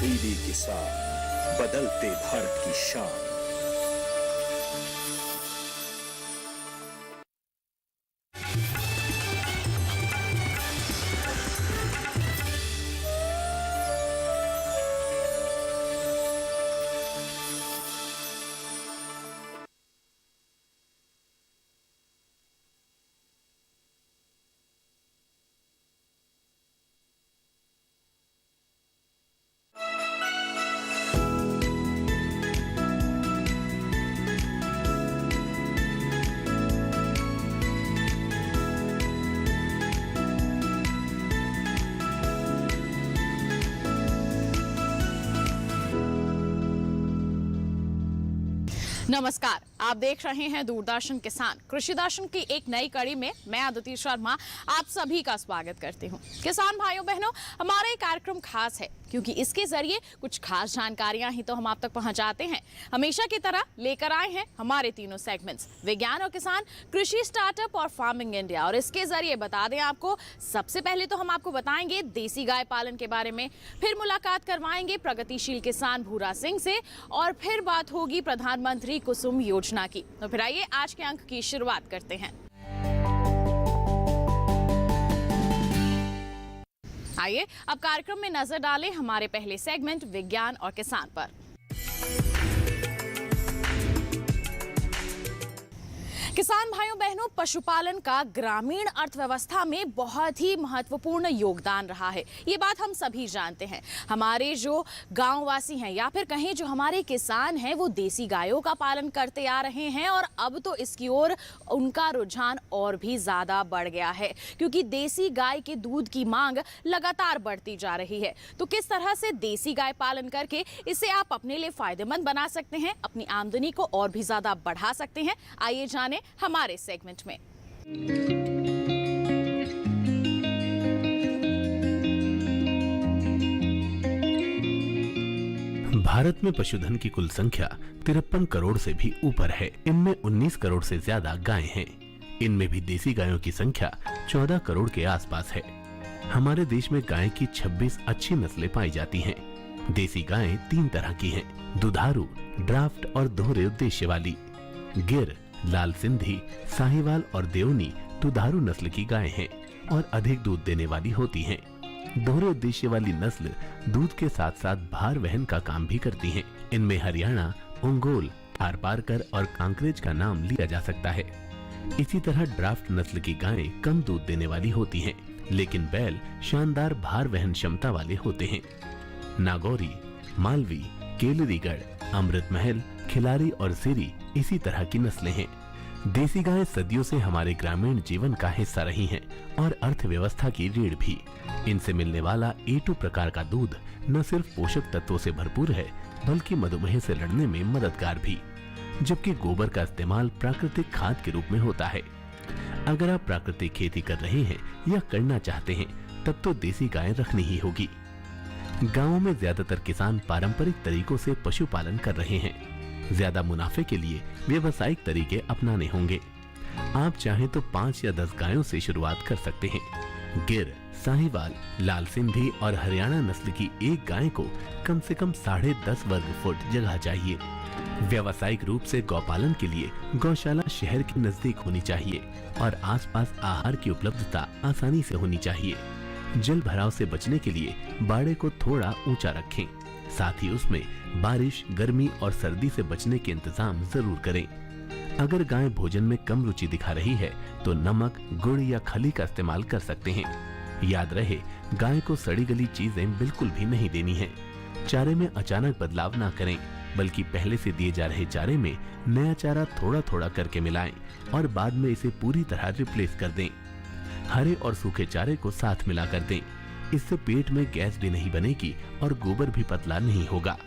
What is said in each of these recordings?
DD किसान, बदलते भारत की शान। नमस्कार, आप देख रहे हैं दूरदर्शन किसान कृषि दर्शन की एक नई कड़ी में मैं अदिति शर्मा आप सभी का स्वागत करती हूं। किसान भाइयों बहनों, हमारा ये कार्यक्रम खास है क्योंकि इसके जरिए कुछ खास जानकारियां ही तो हम आप तक पहुंचाते हैं। हमेशा की तरह लेकर आए हैं हमारे तीनों सेगमेंट्स, विज्ञान और किसान, कृषि स्टार्टअप और फार्मिंग इंडिया। और इसके जरिए बता दें आपको, सबसे पहले तो हम आपको बताएंगे देसी गाय पालन के बारे में, फिर मुलाकात करवाएंगे प्रगतिशील किसान भूरा सिंह से, और फिर बात होगी प्रधानमंत्री कुसुम योजना की। तो फिर आइए आज के अंक की शुरुआत करते हैं। आइए अब कार्यक्रम में नजर डालें हमारे पहले सेगमेंट विज्ञान और किसान पर। किसान भाइयों बहनों, पशुपालन का ग्रामीण अर्थव्यवस्था में बहुत ही महत्वपूर्ण योगदान रहा है। ये बात हम सभी जानते हैं। हमारे जो गांववासी हैं या फिर कहें जो हमारे किसान हैं, वो देसी गायों का पालन करते आ रहे हैं और अब तो इसकी ओर उनका रुझान और भी ज़्यादा बढ़ गया है क्योंकि देसी गाय के दूध की मांग लगातार बढ़ती जा रही है। तो किस तरह से देसी गाय पालन करके इसे आप अपने लिए फायदेमंद बना सकते हैं, अपनी आमदनी को और भी ज़्यादा बढ़ा सकते हैं, आइए जाने हमारे सेगमेंट में। भारत में पशुधन की कुल संख्या 53 करोड़ से भी ऊपर है। इनमें 19 करोड़ से ज्यादा गायें हैं। इनमें भी देसी गायों की संख्या 14 करोड़ के आसपास है। हमारे देश में गाय की 26 अच्छी नस्लें पाई जाती हैं। देसी गायें 3 तरह की हैं: दुधारू, ड्राफ्ट और दोहरे उद्देश्य वाली। गिर, लाल सिंधी, साहिवाल और देवनी दुधारू नस्ल की गायें हैं और अधिक दूध देने वाली होती हैं। दोहरे उद्देश्य वाली नस्ल दूध के साथ साथ भार वहन का काम भी करती हैं। इनमें हरियाणा, ओंगोल, थारपारकर और कांकरेज का नाम लिया जा सकता है। इसी तरह ड्राफ्ट नस्ल की गायें कम दूध देने वाली होती हैं, लेकिन बैल शानदार भार वहन क्षमता वाले होते हैं। नागौरी, मालवी, केलरीगढ़, अमृत महल, खिलारी और सिरी इसी तरह की नस्लें हैं। देसी गायें सदियों से हमारे ग्रामीण जीवन का हिस्सा रही हैं और अर्थव्यवस्था की रीढ़ भी। इनसे मिलने वाला A2 प्रकार का दूध न सिर्फ पोषक तत्वों से भरपूर है, बल्कि मधुमेह से लड़ने में मददगार भी, जबकि गोबर का इस्तेमाल प्राकृतिक खाद के रूप में होता है। अगर आप प्राकृतिक खेती कर रहे हैं या करना चाहते हैं, तब तो देसी गायें रखनी ही होगी। गाँवों में ज्यादातर किसान पारंपरिक तरीकों से पशुपालन कर रहे हैं। ज्यादा मुनाफे के लिए व्यावसायिक तरीके अपनाने होंगे। आप चाहें तो 5 या 10 गायों से शुरुआत कर सकते हैं। गिर, साहिवाल, लाल सिंधी और हरियाणा नस्ल की एक गाय को कम से कम 10.5 वर्ग फुट जगह चाहिए। व्यावसायिक रूप से गौपालन के लिए गौशाला शहर के नजदीक होनी चाहिए और आसपास आहार की उपलब्धता आसानी से होनी चाहिए। जल भराव से बचने के लिए बाड़े को थोड़ा ऊंचा रखें। साथ ही उसमें बारिश, गर्मी और सर्दी से बचने के इंतजाम जरूर करें। अगर गाय भोजन में कम रुचि दिखा रही है तो नमक, गुड़ या खली का इस्तेमाल कर सकते हैं। याद रहे, गाय को सड़ी गली चीजें बिल्कुल भी नहीं देनी है। चारे में अचानक बदलाव ना करें, बल्कि पहले से दिए जा रहे चारे में नया चारा थोड़ा थोड़ा करके मिलाएं और बाद में इसे पूरी तरह रिप्लेस कर दें। हरे और सूखे चारे को साथ मिला कर दें। इससे पेट में गैस भी नहीं बनेगी और गोबर भी पतला नहीं होगा।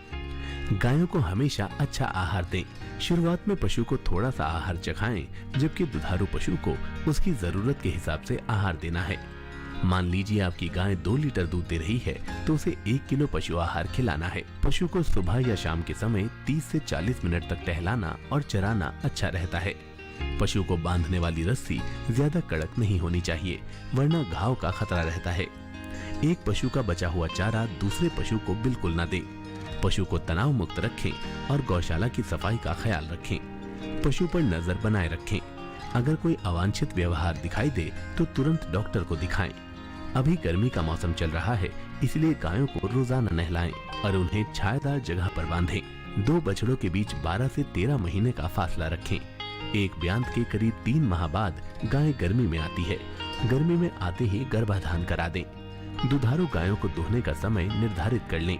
गायों को हमेशा अच्छा आहार दें। शुरुआत में पशु को थोड़ा सा आहार चखाएं, जबकि दुधारू पशु को उसकी जरूरत के हिसाब से आहार देना है। मान लीजिए आपकी गाय 2 लीटर दूध दे रही है तो उसे 1 किलो पशु आहार खिलाना है। पशु को सुबह या शाम के समय 30 से 40 मिनट तक टहलाना और चराना अच्छा रहता है। पशु को बांधने वाली रस्सी ज्यादा कड़क नहीं होनी चाहिए, वरना घाव का खतरा रहता है। एक पशु का बचा हुआ चारा दूसरे पशु को बिल्कुल न दें। पशु को तनाव मुक्त रखें और गौशाला की सफाई का ख्याल रखें। पशु पर नजर बनाए रखें। अगर कोई अवांछित व्यवहार दिखाई दे तो तुरंत डॉक्टर को दिखाएं। अभी गर्मी का मौसम चल रहा है, इसलिए गायों को रोजाना नहलाएं और उन्हें छायादार जगह पर बांधें। 2 बछड़ों के बीच 12 से 13 महीने का फासला रखें। एक ब्यांत के करीब 3 माह बाद गाय गर्मी में आती है। गर्मी में आते ही गर्भाधान करा दें। दुधारू गायों को दुहने का समय निर्धारित कर लें।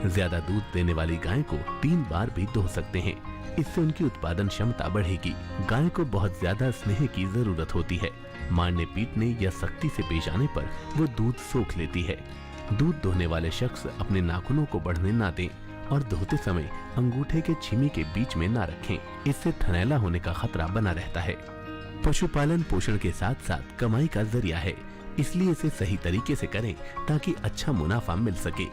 ज्यादा दूध देने वाली गाय को 3 बार भी दुह सकते हैं। इससे उनकी उत्पादन क्षमता बढ़ेगी। गाय को बहुत ज्यादा स्नेह की जरूरत होती है। मारने पीटने या सख्ती से पेश आने पर वो दूध सोख लेती है। दूध दोहने वाले शख्स अपने नाखूनों को बढ़ने ना दें और दोहते समय अंगूठे के छीमी के बीच में ना रखें। इससे थनैला होने का खतरा बना रहता है। पशुपालन पोषण के साथ साथ कमाई का जरिया है, इसलिए इसे सही तरीके से करें ताकि अच्छा मुनाफा मिल सके।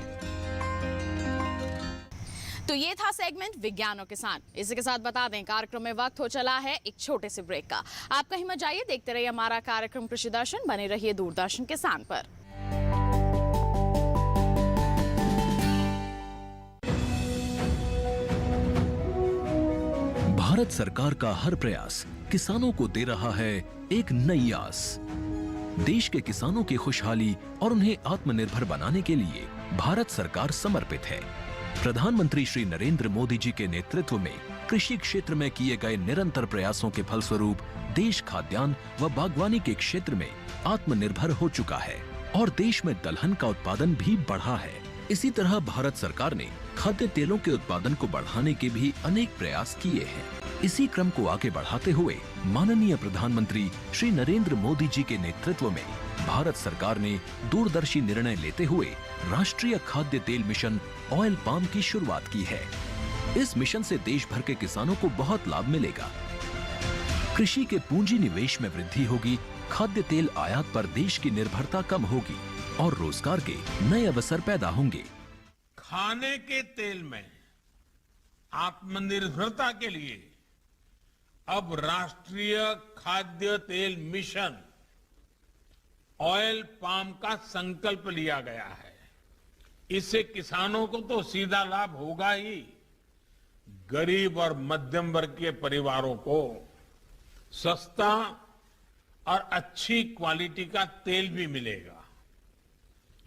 तो ये था सेगमेंट विज्ञान और किसान। इसी के साथ बता दें कार्यक्रम में वक्त हो चला है एक छोटे से ब्रेक का। आप कहीं मत जाइए, देखते रहिए हमारा कार्यक्रम कृषि दर्शन। बने रहिए दूरदर्शन किसान पर। भारत सरकार का हर प्रयास किसानों को दे रहा है एक नई आस। देश के किसानों की खुशहाली और उन्हें आत्मनिर्भर बनाने के लिए भारत सरकार समर्पित है। प्रधानमंत्री श्री नरेंद्र मोदी जी के नेतृत्व में कृषि क्षेत्र में किए गए निरंतर प्रयासों के फलस्वरूप देश खाद्यान्न व बागवानी के क्षेत्र में आत्मनिर्भर हो चुका है और देश में दलहन का उत्पादन भी बढ़ा है। इसी तरह भारत सरकार ने खाद्य तेलों के उत्पादन को बढ़ाने के भी अनेक प्रयास किए हैं। इसी क्रम को आगे बढ़ाते हुए माननीय प्रधानमंत्री श्री नरेंद्र मोदी जी के नेतृत्व में भारत सरकार ने दूरदर्शी निर्णय लेते हुए राष्ट्रीय खाद्य तेल मिशन ऑयल पाम की शुरुआत की है। इस मिशन से देश भर के किसानों को बहुत लाभ मिलेगा। कृषि के पूंजी निवेश में वृद्धि होगी, खाद्य तेल आयात पर देश की निर्भरता कम होगी और रोजगार के नए अवसर पैदा होंगे। खाने के तेल में आत्मनिर्भरता के लिए अब राष्ट्रीय खाद्य तेल मिशन ऑयल पाम का संकल्प लिया गया है। इससे किसानों को तो सीधा लाभ होगा ही, गरीब और मध्यम वर्ग के परिवारों को सस्ता और अच्छी क्वालिटी का तेल भी मिलेगा।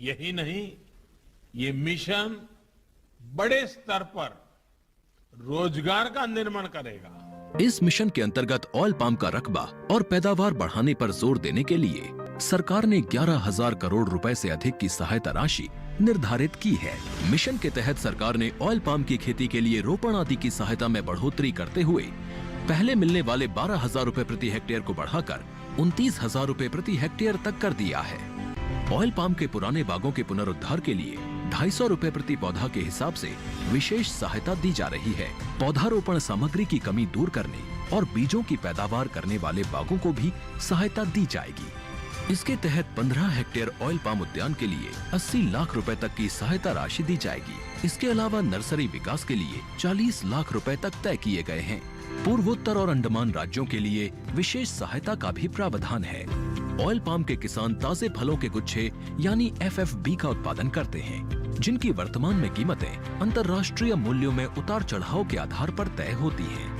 यही नहीं, ये मिशन बड़े स्तर पर रोजगार का निर्माण करेगा। इस मिशन के अंतर्गत ऑयल पाम का रकबा और पैदावार बढ़ाने पर जोर देने के लिए सरकार ने 11,000 करोड़ रुपए से अधिक की सहायता राशि निर्धारित की है। मिशन के तहत सरकार ने ऑयल पाम की खेती के लिए रोपण आदि की सहायता में बढ़ोतरी करते हुए पहले मिलने वाले 12,000 रुपए प्रति हेक्टेयर को बढ़ाकर 29,000 रुपए प्रति हेक्टेयर तक कर दिया है। ऑयल पाम के पुराने बागों के पुनरुद्धार के लिए 250 रुपए प्रति पौधा के हिसाब से विशेष सहायता दी जा रही है। पौधारोपण सामग्री की कमी दूर करने और बीजों की पैदावार करने वाले बागों को भी सहायता दी जाएगी। इसके तहत 15 हेक्टेयर ऑयल पाम उद्यान के लिए 80 लाख रुपए तक की सहायता राशि दी जाएगी। इसके अलावा नर्सरी विकास के लिए 40 लाख रुपए तक तय किए गए हैं। पूर्वोत्तर और अंडमान राज्यों के लिए विशेष सहायता का भी प्रावधान है। ऑयल पाम के किसान ताजे फलों के गुच्छे यानी FFB का उत्पादन करते हैं, जिनकी वर्तमान में कीमतें अंतर्राष्ट्रीय मूल्यों में उतार चढ़ाव के आधार पर तय होती हैं।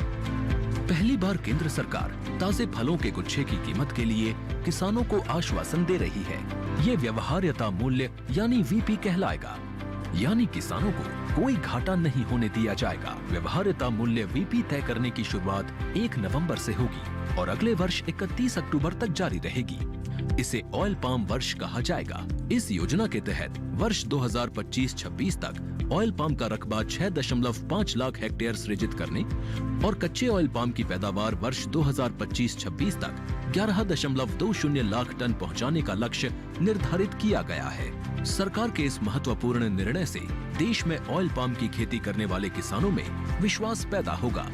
पहली बार केंद्र सरकार ताजे फलों के गुच्छे की कीमत के लिए किसानों को आश्वासन दे रही है। ये व्यवहार्यता मूल्य यानी VP कहलाएगा, यानी किसानों को कोई घाटा नहीं होने दिया जाएगा। व्यवहार्यता मूल्य VP तय करने की शुरुआत 1 नवंबर से होगी और अगले वर्ष 31 अक्टूबर तक जारी रहेगी। इसे ऑयल पाम वर्ष कहा जाएगा। इस योजना के तहत वर्ष 2025-26 तक ऑयल पाम का रकबा 6.5 लाख हेक्टेयर सृजित करने और कच्चे ऑयल पाम की पैदावार वर्ष 2025-26 तक 11.20 लाख टन पहुंचाने का लक्ष्य निर्धारित किया गया है। सरकार के इस महत्वपूर्ण निर्णय से देश में ऑयल पाम की खेती करने वाले किसानों में विश्वास पैदा होगा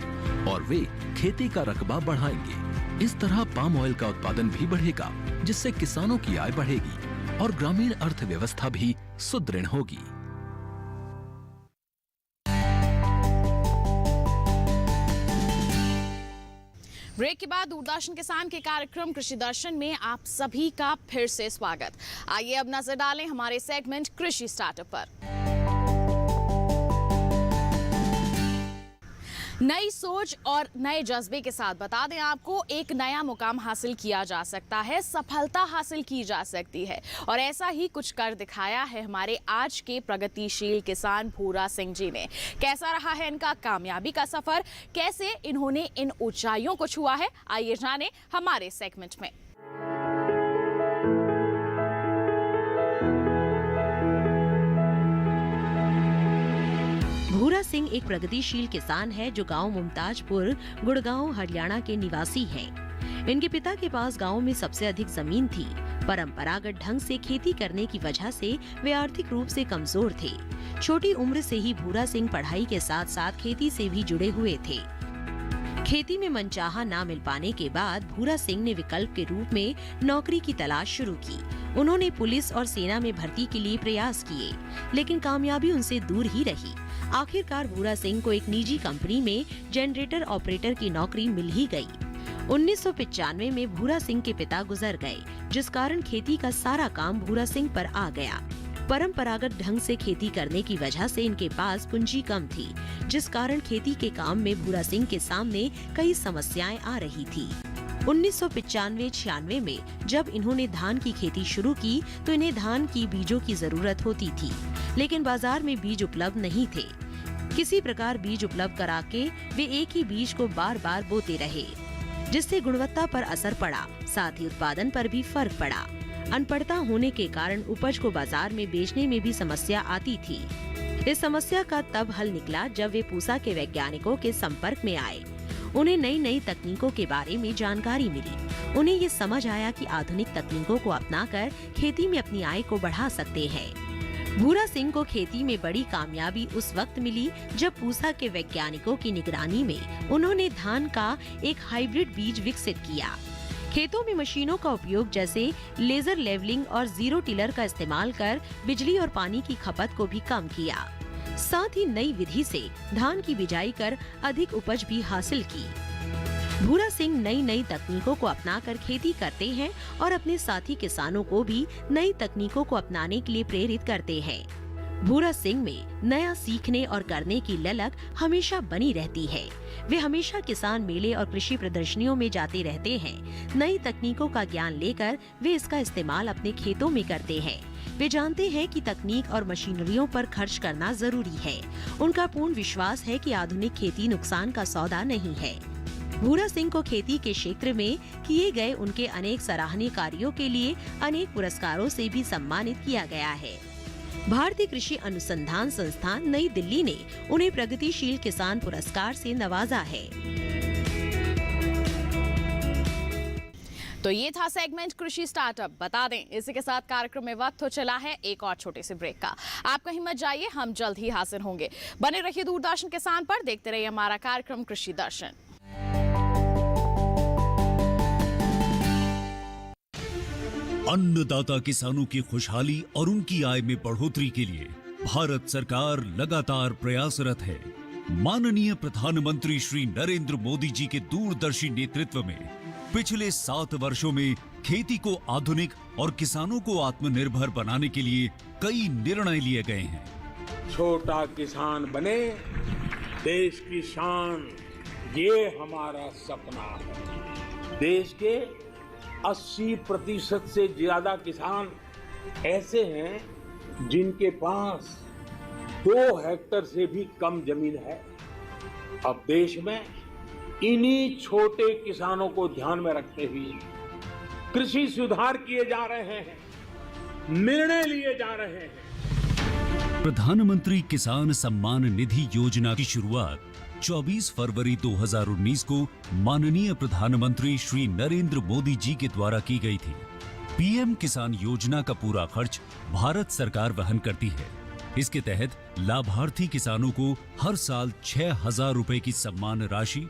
और वे खेती का रकबा बढ़ाएंगे। इस तरह पाम ऑयल का उत्पादन भी बढ़ेगा, जिससे किसानों की आय बढ़ेगी और ग्रामीण अर्थव्यवस्था भी सुदृढ़ होगी। ब्रेक के बाद दूरदर्शन किसान के कार्यक्रम कृषि दर्शन में आप सभी का फिर से स्वागत। आइए अब नजर डालें हमारे सेगमेंट कृषि स्टार्टअप पर। नई सोच और नए जज्बे के साथ बता दें आपको, एक नया मुकाम हासिल किया जा सकता है, सफलता हासिल की जा सकती है और ऐसा ही कुछ कर दिखाया है हमारे आज के प्रगतिशील किसान भूरा सिंह जी ने। कैसा रहा है इनका कामयाबी का सफर, कैसे इन्होंने इन ऊंचाइयों को छुआ है, आइए जाने हमारे सेगमेंट में। भूरा सिंह एक प्रगतिशील किसान है जो गांव मुमताजपुर, गुड़गांव, हरियाणा के निवासी हैं। इनके पिता के पास गांव में सबसे अधिक जमीन थी। परंपरागत ढंग से खेती करने की वजह से वे आर्थिक रूप से कमजोर थे। छोटी उम्र से ही भूरा सिंह पढ़ाई के साथ साथ खेती से भी जुड़े हुए थे। खेती में मनचाहा ना मिल पाने के बाद भूरा सिंह ने विकल्प के रूप में नौकरी की तलाश शुरू की। उन्होंने पुलिस और सेना में भर्ती के लिए प्रयास किए, लेकिन कामयाबी उनसे दूर ही रही। आखिरकार भूरा सिंह को एक निजी कंपनी में जनरेटर ऑपरेटर की नौकरी मिल ही गई। 1995 में भूरा सिंह के पिता गुजर गए, जिस कारण खेती का सारा काम भूरा सिंह पर आ गया। परंपरागत ढंग से खेती करने की वजह से इनके पास पूंजी कम थी, जिस कारण खेती के काम में भूरा सिंह के सामने कई समस्याएं आ रही थी। 1995-96 में जब इन्होंने धान की खेती शुरू की तो इन्हें धान की बीजों की जरूरत होती थी, लेकिन बाजार में बीज उपलब्ध नहीं थे। किसी प्रकार बीज उपलब्ध करा के वे एक ही बीज को बार बार बोते रहे, जिससे गुणवत्ता पर असर पड़ा, साथ ही उत्पादन पर भी फर्क पड़ा। अनपढ़ता होने के कारण उपज को बाजार में बेचने में भी समस्या आती थी। इस समस्या का तब हल निकला जब वे पूसा के वैज्ञानिकों के संपर्क में आए। उन्हें नई नई तकनीकों के बारे में जानकारी मिली। उन्हें ये समझ आया कि आधुनिक तकनीकों को अपनाकर खेती में अपनी आय को बढ़ा सकते हैं। भूरा सिंह को खेती में बड़ी कामयाबी उस वक्त मिली जब पूसा के वैज्ञानिकों की निगरानी में उन्होंने धान का एक हाइब्रिड बीज विकसित किया। खेतों में मशीनों का उपयोग जैसे लेजर लेवलिंग और जीरो टिलर का इस्तेमाल कर बिजली और पानी की खपत को भी कम किया। साथ ही नई विधि से धान की बिजाई कर अधिक उपज भी हासिल की। भूरा सिंह नई नई तकनीकों को अपनाकर खेती करते हैं और अपने साथी किसानों को भी नई तकनीकों को अपनाने के लिए प्रेरित करते हैं। भूरा सिंह में नया सीखने और करने की ललक हमेशा बनी रहती है। वे हमेशा किसान मेले और कृषि प्रदर्शनियों में जाते रहते हैं। नई तकनीकों का ज्ञान लेकर वे इसका इस्तेमाल अपने खेतों में करते हैं। वे जानते हैं कि तकनीक और मशीनरियों पर खर्च करना जरूरी है। उनका पूर्ण विश्वास है कि आधुनिक खेती नुकसान का सौदा नहीं है। भूरा सिंह को खेती के क्षेत्र में किए गए उनके अनेक सराहनीय कार्यों के लिए अनेक पुरस्कारों से भी सम्मानित किया गया है। भारतीय कृषि अनुसंधान संस्थान नई दिल्ली ने उन्हें प्रगतिशील किसान पुरस्कार से नवाजा है। तो ये था सेगमेंट कृषि स्टार्टअप। बता दें इसी के साथ कार्यक्रम में वक्त हो चला है एक और छोटे से ब्रेक का। आप कहीं मत जाइए, हम जल्द ही हाजिर होंगे। बने रहिए दूरदर्शन किसान पर, देखते रहिए हमारा कार्यक्रम कृषि दर्शन। अन्नदाता किसानों की खुशहाली और उनकी आय में बढ़ोतरी के लिए भारत सरकार लगातार प्रयासरत है। माननीय प्रधानमंत्री श्री नरेंद्र मोदी जी के दूरदर्शी नेतृत्व में पिछले 7 वर्षों में खेती को आधुनिक और किसानों को आत्मनिर्भर बनाने के लिए कई निर्णय लिए गए हैं। छोटा किसान बने देश की शान, ये हमारा सपना है। देश के 80% से ज्यादा किसान ऐसे हैं जिनके पास 2 हेक्टेयर से भी कम जमीन है। अब देश में इन्हीं छोटे किसानों को ध्यान में रखते हुए कृषि सुधार किए जा रहे हैं, निर्णय लिए जा रहे हैं। प्रधानमंत्री किसान सम्मान निधि योजना की शुरुआत 24 फरवरी 2019 को माननीय प्रधानमंत्री श्री नरेंद्र मोदी जी के द्वारा की गई थी। पीएम किसान योजना का पूरा खर्च भारत सरकार वहन करती है। इसके तहत लाभार्थी किसानों को हर साल 6,000 रुपए की सम्मान राशि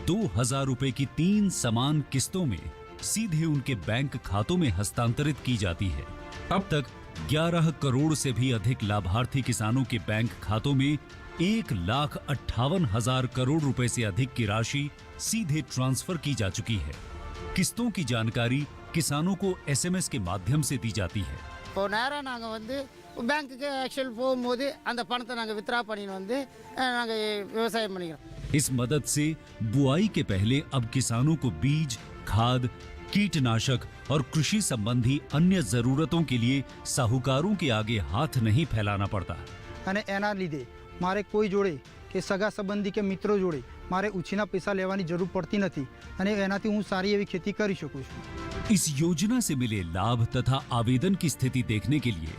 2,000 रुपए की 3 समान किस्तों में सीधे उनके बैंक खातों में हस्तांतरित की जाती है। अब तक 11 करोड़ से भी अधिक लाभार्थी किसानों के बैंक खातों में 1,58,000 करोड़ रुपए से अधिक की राशि सीधे ट्रांसफर की जा चुकी है। किस्तों की जानकारी किसानों को एसएमएस के माध्यम से दी जाती है। இப்போ நேரா நாங்க வந்து பேங்க்குக்கு ஆக்சுவல் போகும்போது அந்த பணத்தை நாங்க வித்ரா பண்ணிட்டு வந்து நாங்க விவசாயம் பண்ணிக்கிறோம்। इस मदद से बुआई के पहले अब किसानों को बीज, खाद, कीटनाशक और कृषि संबंधी अन्य जरूरतों के लिए साहूकारों के आगे हाथ नहीं फैलाना पड़ता। અને એના લીધે મારે કોઈ જોડે કે સગા સંબંધી કે મિત્રો જોડે મારે ઉછીના પૈસા લેવાની જરૂર પડતી નથી અને એનાથી હું સારી એવી खेती કરી શકું છું। इस योजना से मिले लाभ तथा आवेदन की स्थिति देखने के लिए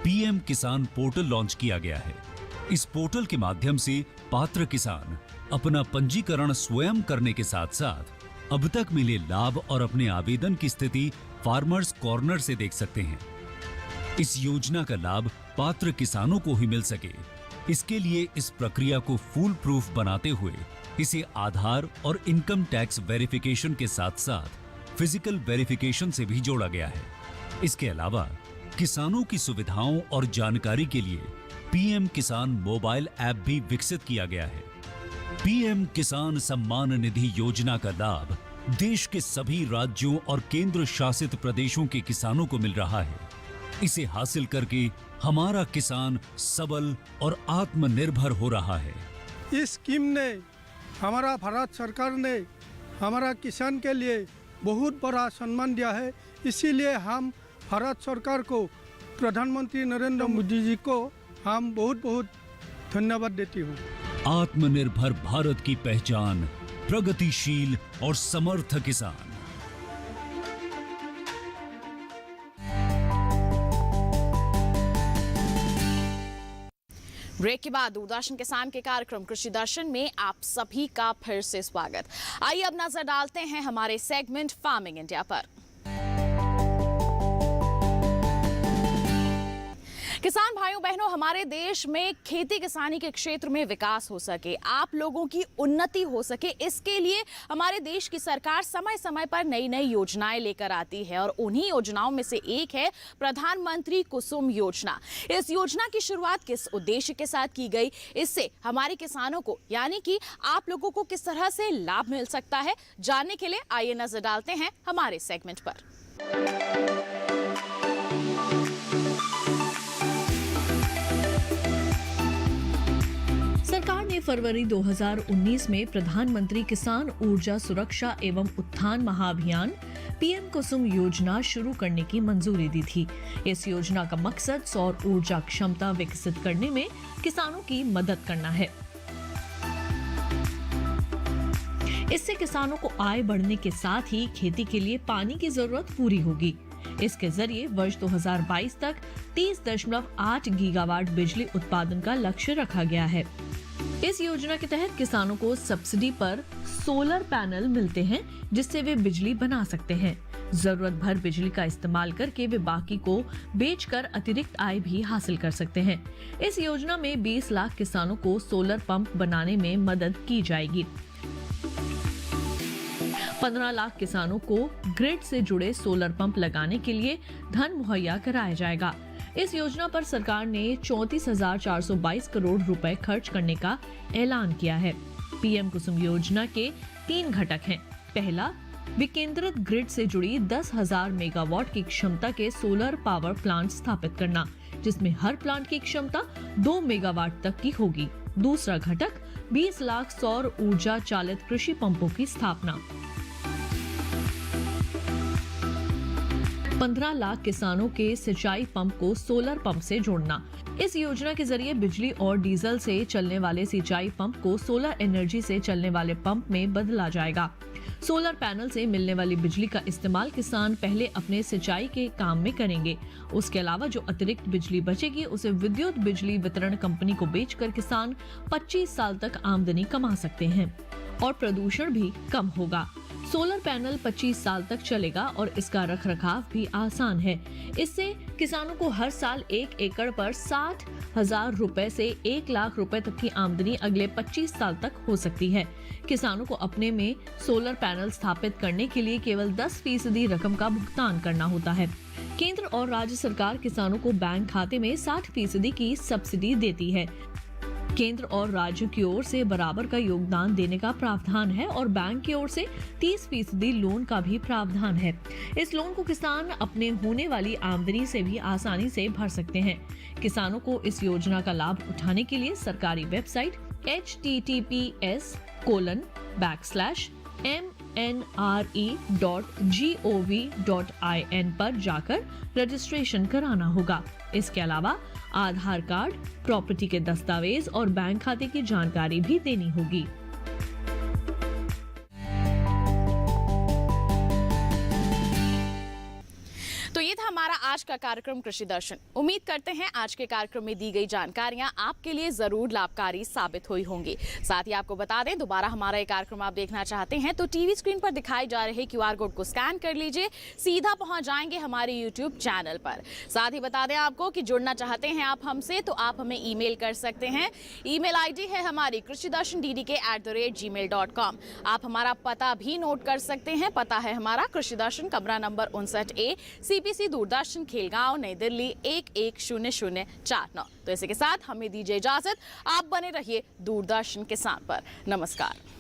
पीएम किसान पोर्टल लॉन्च किया गया है। इस पोर्टल के माध्यम से पात्र किसान अपना पंजीकरण स्वयं करने के साथ साथ अब तक मिले लाभ और अपने आवेदन की स्थिति फार्मर्स कॉर्नर से देख सकते हैं। इस योजना का लाभ पात्र किसानों को ही मिल सके, इसके लिए इस प्रक्रिया को फूल प्रूफ बनाते हुए इसे आधार और इनकम टैक्स वेरिफिकेशन के साथ साथ फिजिकल वेरिफिकेशन से भी जोड़ा गया है। इसके अलावा किसानों की सुविधाओं और जानकारी के लिए पीएम किसान मोबाइल ऐप भी विकसित किया गया है। पीएम किसान सम्मान निधि योजना का लाभ देश के सभी राज्यों और केंद्र शासित प्रदेशों के किसानों को मिल रहा है। इसे हासिल करके हमारा किसान सबल और आत्मनिर्भर हो रहा है। इस स्कीम ने हमारा भारत सरकार ने हमारा किसान के लिए बहुत बड़ा सम्मान दिया है। इसीलिए हम भारत सरकार को, प्रधानमंत्री नरेंद्र मोदी जी को हम बहुत बहुत धन्यवाद देती हूँ। आत्मनिर्भर भारत की पहचान प्रगतिशील और समर्थ किसान। ब्रेक के बाद दूरदर्शन किसान के कार्यक्रम कृषि दर्शन में आप सभी का फिर से स्वागत। आइए अब नजर डालते हैं हमारे सेगमेंट फार्मिंग इंडिया पर। किसान भाइयों बहनों, हमारे देश में खेती किसानी के क्षेत्र में विकास हो सके, आप लोगों की उन्नति हो सके, इसके लिए हमारे देश की सरकार समय समय पर नई नई योजनाएं लेकर आती है और उन्हीं योजनाओं में से एक है प्रधानमंत्री कुसुम योजना। इस योजना की शुरुआत किस उद्देश्य के साथ की गई, इससे हमारे किसानों को यानी कि आप लोगों को किस तरह से लाभ मिल सकता है, जानने के लिए आइए नजर डालते हैं हमारे सेगमेंट पर। सरकार ने फरवरी 2019 में प्रधानमंत्री किसान ऊर्जा सुरक्षा एवं उत्थान महाअभियान पीएम कुसुम योजना शुरू करने की मंजूरी दी थी। इस योजना का मकसद सौर ऊर्जा क्षमता विकसित करने में किसानों की मदद करना है। इससे किसानों को आय बढ़ने के साथ ही खेती के लिए पानी की जरूरत पूरी होगी। इसके जरिए वर्ष 2022 तक 30.8 गीगावाट बिजली उत्पादन का लक्ष्य रखा गया है। इस योजना के तहत किसानों को सब्सिडी पर सोलर पैनल मिलते हैं, जिससे वे बिजली बना सकते हैं। जरूरत भर बिजली का इस्तेमाल करके वे बाकी को बेचकर अतिरिक्त आय भी हासिल कर सकते हैं। इस योजना में 20 लाख किसानों को सोलर पंप बनाने में मदद की जाएगी। 15 लाख किसानों को ग्रिड से जुड़े सोलर पंप लगाने के लिए धन मुहैया कराया जाएगा। इस योजना पर सरकार ने 34,422 करोड़ रुपए खर्च करने का ऐलान किया है। पीएम कुसुम योजना के 3 घटक हैं। पहला, विकेंद्रित ग्रिड से जुड़ी 10,000 मेगावाट की क्षमता के सोलर पावर प्लांट स्थापित करना, जिसमें हर प्लांट की क्षमता 2 मेगावाट तक की होगी। दूसरा घटक 20 लाख सौर ऊर्जा चालित कृषि पंपों की स्थापना। 15 लाख किसानों के सिंचाई पंप को सोलर पंप से जोड़ना। इस योजना के जरिए बिजली और डीजल से चलने वाले सिंचाई पंप को सोलर एनर्जी से चलने वाले पंप में बदला जाएगा। सोलर पैनल से मिलने वाली बिजली का इस्तेमाल किसान पहले अपने सिंचाई के काम में करेंगे। उसके अलावा जो अतिरिक्त बिजली बचेगी उसे विद्युत बिजली वितरण कंपनी को बेचकर किसान 25 साल तक आमदनी कमा सकते हैं और प्रदूषण भी कम होगा। सोलर पैनल 25 साल तक चलेगा और इसका रखरखाव भी आसान है। इससे किसानों को हर साल 1 एकड़ पर 60,000 रुपए से 1 लाख रुपए तक की आमदनी अगले 25 साल तक हो सकती है। किसानों को अपने में सोलर पैनल स्थापित करने के लिए केवल 10% रकम का भुगतान करना होता है। केंद्र और राज्य सरकार किसानों को बैंक खाते में 60% की सब्सिडी देती है। केंद्र और राज्य की ओर से बराबर का योगदान देने का प्रावधान है और बैंक की ओर से 30% लोन का भी प्रावधान है। इस लोन को किसान अपने होने वाली आमदनी से भी आसानी से भर सकते हैं। किसानों को इस योजना का लाभ उठाने के लिए सरकारी वेबसाइट https://mnre.gov.in पर जाकर रजिस्ट्रेशन कराना होगा। इसके अलावा आधार कार्ड, प्रॉपर्टी के दस्तावेज और बैंक खाते की जानकारी भी देनी होगी। तो ये था हमारा आज का कार्यक्रम कृषि दर्शन। उम्मीद करते हैं आज के कार्यक्रम में दी गई जानकारियां आपके लिए जरूर लाभकारी साबित हुई होंगी। साथ ही आपको बता दें, दोबारा हमारा ये कार्यक्रम आप देखना चाहते हैं तो टीवी स्क्रीन पर दिखाई जा रहे QR कोड को स्कैन कर लीजिए, सीधा पहुंच जाएंगे हमारे YouTube चैनल पर। साथ ही बता दें आपको कि जुड़ना चाहते हैं आप हमसे तो आप हमें ईमेल कर सकते हैं। ईमेल ID है हमारी krishidarshan@gmail.com। आप हमारा पता भी नोट कर सकते हैं। पता है हमारा कृषि दर्शन, कमरा number 59A, CPC Doordarshan, Khelgaon, नई दिल्ली 110049। तो इसी के साथ हमें दीजिए इजाजत। आप बने रहिए दूरदर्शन किसान पर। नमस्कार।